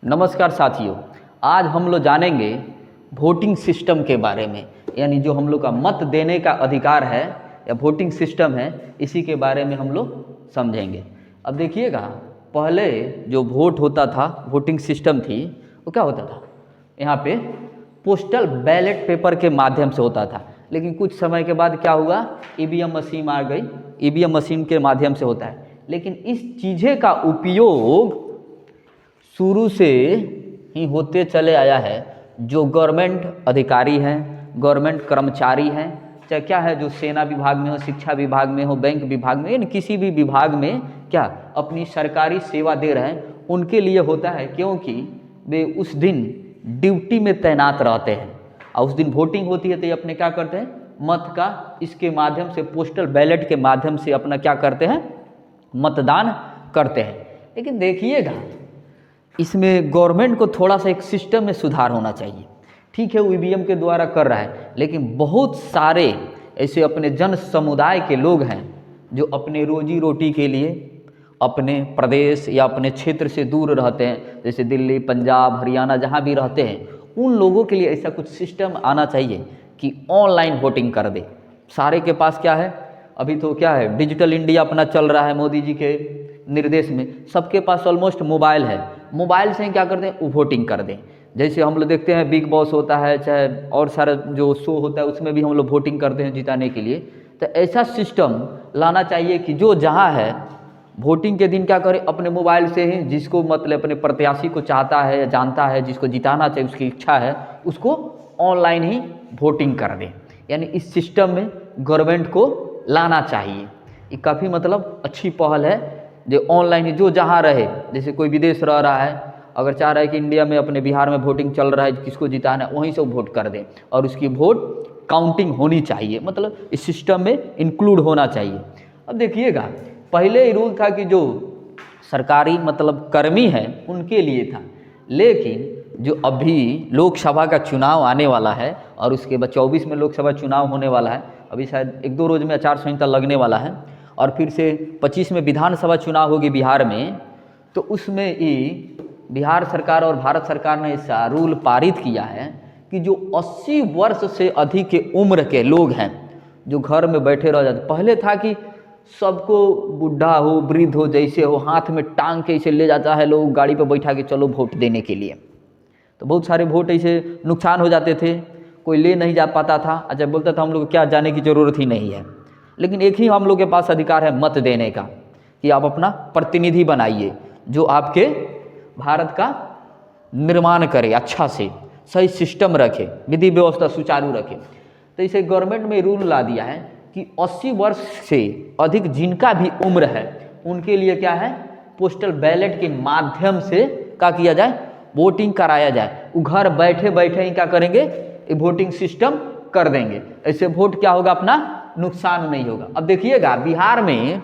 नमस्कार साथियों, आज हम लोग जानेंगे वोटिंग सिस्टम के बारे में, यानी जो हम लोग का मत देने का अधिकार है या वोटिंग सिस्टम है, इसी के बारे में हम लोग समझेंगे। अब देखिएगा, पहले जो वोट होता था, वोटिंग सिस्टम थी, वो क्या होता था, यहाँ पे पोस्टल बैलेट पेपर के माध्यम से होता था। लेकिन कुछ समय के बाद क्या हुआ, ईवीएम मशीन आ गई, ईवीएम मशीन के माध्यम से होता है। लेकिन इस चीज़ें का उपयोग शुरू से ही होते चले आया है। जो गवर्नमेंट अधिकारी हैं, गवर्नमेंट कर्मचारी हैं, चाहे क्या है, जो सेना विभाग में हो, शिक्षा विभाग में हो, बैंक विभाग में, यानी किसी भी विभाग में क्या अपनी सरकारी सेवा दे रहे हैं, उनके लिए होता है, क्योंकि वे उस दिन ड्यूटी में तैनात रहते हैं और उस दिन वोटिंग होती है तो ये अपने क्या करते हैं, मत का इसके माध्यम से, पोस्टल बैलेट के माध्यम से अपना क्या करते हैं, मतदान करते हैं। लेकिन देखिएगा, इसमें गवर्नमेंट को थोड़ा सा एक सिस्टम में सुधार होना चाहिए। ठीक है, वो ईवीएम के द्वारा कर रहा है, लेकिन बहुत सारे ऐसे अपने जन समुदाय के लोग हैं जो अपने रोजी रोटी के लिए अपने प्रदेश या अपने क्षेत्र से दूर रहते हैं, जैसे दिल्ली, पंजाब, हरियाणा, जहाँ भी रहते हैं, उन लोगों के लिए ऐसा कुछ सिस्टम आना चाहिए कि ऑनलाइन वोटिंग कर दे। सारे के पास क्या है, अभी तो क्या है, डिजिटल इंडिया अपना चल रहा है, मोदी जी के निर्देश में सबके पास ऑलमोस्ट मोबाइल है। मोबाइल से ही क्या करते हैं, वो वोटिंग कर दें। जैसे हम लोग देखते हैं बिग बॉस होता है, चाहे और सारा जो शो होता है, उसमें भी हम लोग वोटिंग करते हैं जिताने के लिए। तो ऐसा सिस्टम लाना चाहिए कि जो जहाँ है, वोटिंग के दिन क्या करे, अपने मोबाइल से ही जिसको मतलब अपने प्रत्याशी को चाहता है या जानता है, जिसको जिताना चाहिए, उसकी इच्छा है, उसको ऑनलाइन ही वोटिंग कर दें। यानी इस सिस्टम में गवर्नमेंट को लाना चाहिए। ये काफ़ी मतलब अच्छी पहल है, जो ऑनलाइन ही जो जहाँ रहे, जैसे कोई विदेश रह रहा है, अगर चाह रहा है कि इंडिया में अपने बिहार में वोटिंग चल रहा है, किसको जिताना है, वहीं से वोट कर दें और उसकी वोट काउंटिंग होनी चाहिए, मतलब इस सिस्टम में इंक्लूड होना चाहिए। अब देखिएगा, पहले ही रूल था कि जो सरकारी मतलब कर्मी हैं उनके लिए था, लेकिन जो अभी लोकसभा का चुनाव आने वाला है और उसके बाद 24 में लोकसभा चुनाव होने वाला है, अभी शायद 1-2 रोज में आचार संहिता लगने वाला है, और फिर से 25 में विधानसभा चुनाव होगी बिहार में। तो उसमें ही बिहार सरकार और भारत सरकार ने ऐसा रूल पारित किया है कि जो 80 वर्ष से अधिक के उम्र के लोग हैं, जो घर में बैठे रह जाते। पहले था कि सबको, बूढ़ा हो, वृद्ध हो, जैसे हो, हाथ में टांग के इसे ले जाता है लोग, गाड़ी पर बैठा के चलो वोट देने के लिए। तो बहुत सारे वोट ऐसे नुकसान हो जाते थे, कोई ले नहीं जा पाता था। अच्छा, बोलता था हम लोग क्या जाने की ज़रूरत ही नहीं है। लेकिन एक ही हम लोग के पास अधिकार है मत देने का, कि आप अपना प्रतिनिधि बनाइए जो आपके भारत का निर्माण करे, अच्छा से सही सिस्टम रखे, विधि व्यवस्था सुचारू रखे। तो इसे गवर्नमेंट में रूल ला दिया है कि 80 वर्ष से अधिक जिनका भी उम्र है, उनके लिए क्या है, पोस्टल बैलेट के माध्यम से क्या किया जाए, वोटिंग कराया जाए। वो घर बैठे बैठे ही क्या करेंगे, वोटिंग सिस्टम कर देंगे। ऐसे वोट क्या होगा, अपना नुकसान नहीं होगा। अब देखिएगा, बिहार में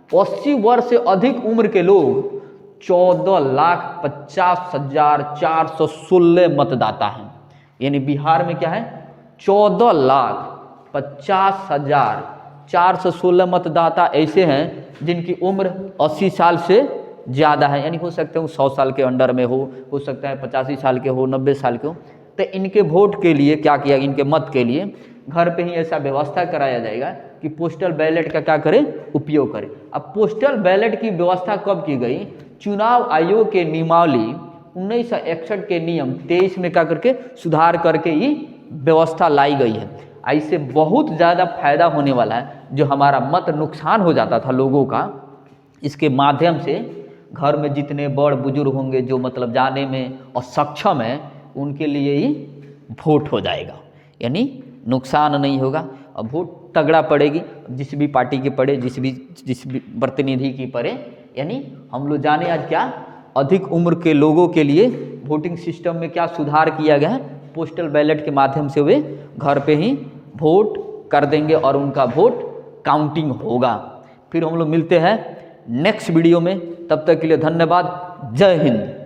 80 वर्ष से अधिक उम्र के लोग 14,50,416 मतदाता हैं। यानी बिहार में क्या है, 14,50,416 मतदाता ऐसे हैं जिनकी उम्र 80 साल से ज़्यादा है। यानी हो सकते हैं 100 साल के अंडर में हो सकता है 85 साल के हो, 90 साल के हो। तो इनके वोट के लिए क्या किया, इनके मत के लिए घर पे ही ऐसा व्यवस्था कराया जाएगा कि पोस्टल बैलेट का क्या करें, उपयोग करें। अब पोस्टल बैलेट की व्यवस्था कब की गई, चुनाव आयोग के नियमावली 1961 के नियम 23 में क्या करके सुधार करके ये व्यवस्था लाई गई है। इससे बहुत ज़्यादा फायदा होने वाला है। जो हमारा मत नुकसान हो जाता था लोगों का, इसके माध्यम से घर में जितने बड़ बुजुर्ग होंगे, जो मतलब जाने में असक्षम है, उनके लिए ही वोट हो जाएगा, यानी नुकसान नहीं होगा। अब वोट तगड़ा पड़ेगी, जिस भी पार्टी की पड़े, जिस भी प्रतिनिधि की पड़े। यानी हम लोग जाने आज क्या, अधिक उम्र के लोगों के लिए वोटिंग सिस्टम में क्या सुधार किया गया है, पोस्टल बैलेट के माध्यम से वे घर पे ही वोट कर देंगे और उनका वोट काउंटिंग होगा। फिर हम लोग मिलते हैं नेक्स्ट वीडियो में, तब तक के लिए धन्यवाद। जय हिंद।